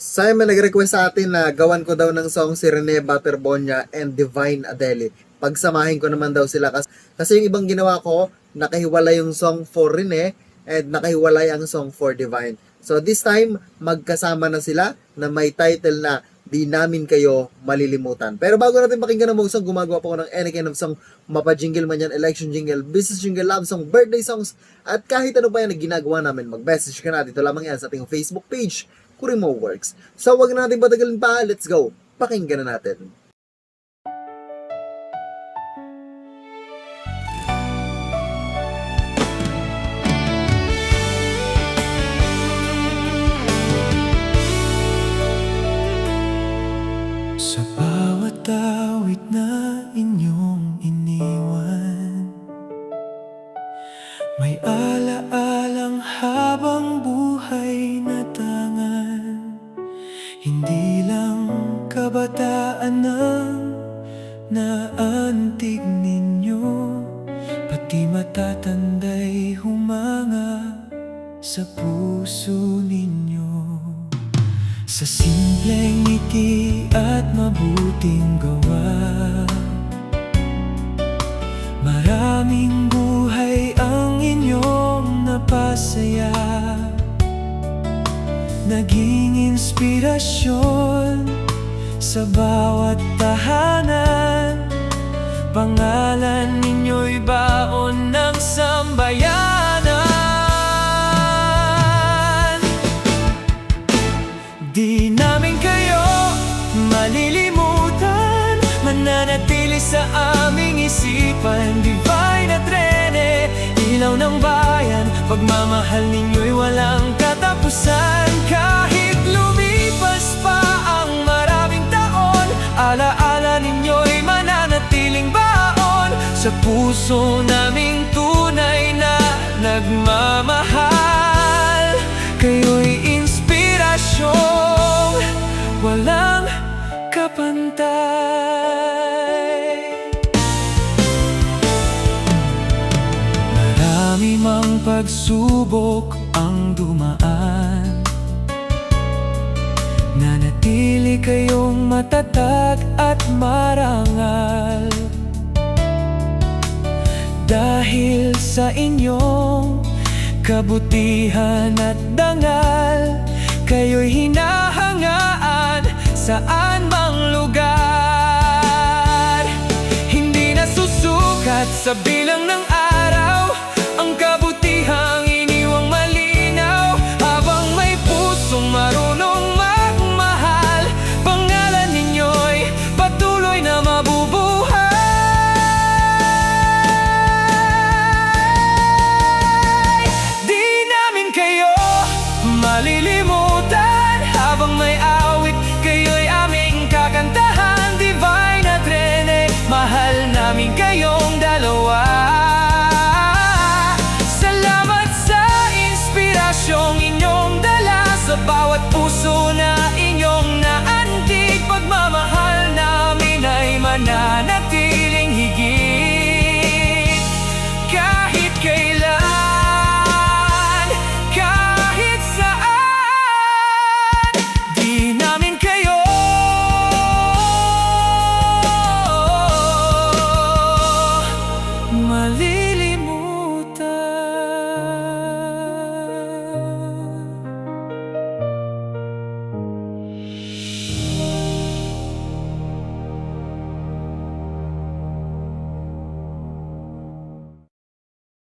Simon nag-request sa atin na gawan ko daw ng song si Rene Baterbonia and Divine Adele. Pagsamahin ko naman daw sila kasi yung ibang ginawa ko, nakahiwalay yung song for Rene and nakahiwalay ang song for Divine. So this time, magkasama na sila na may title na Di Namin Kayo Malilimutan. Pero bago natin pakinggan ang mga song, gumagawa pa ako ng any kind of song, mapa-jingle man yan, election jingle, business jingle, love song, birthday songs, at kahit ano pa yan na ginagawa namin, mag-message ka na dito lamang yan sa ating Facebook page, Kurimo Works. So wag na natin patagalin pa, let's go, pakinggan na natin. Sa bawat awit na inyong iniwan, may ala-alang habang buhay na tangan. Hindi lang kabataan ang naantig ninyo, pati matatanday humanga sa puso ninyo. Sa simpleng ngiti at mabuting gawa, maraming buhay ang inyong napasaya. Naging inspirasyon sa bawat tahanan, pangalan ninyo'y baon ng sambayanan. Di namin kayo malilimutan, mananatili sa aming isipan. Divine at Rene, ilaw ng bayan, pagmamahal ninyo'y walang katapusan. Kahit lumipas pa ang maraming taon, alaala ninyo'y mananatiling baon sa puso naming tunay na nagmamahal. Kayo'y inspirasyong walang kapantay. Marami mang pagsubok ang dumaan, nanatili kayong matatag at marangal. Dahil sa inyong kabutihan at dangal, kayo'y hinahangaan saan mang lugar. Hindi na susukat sa bilang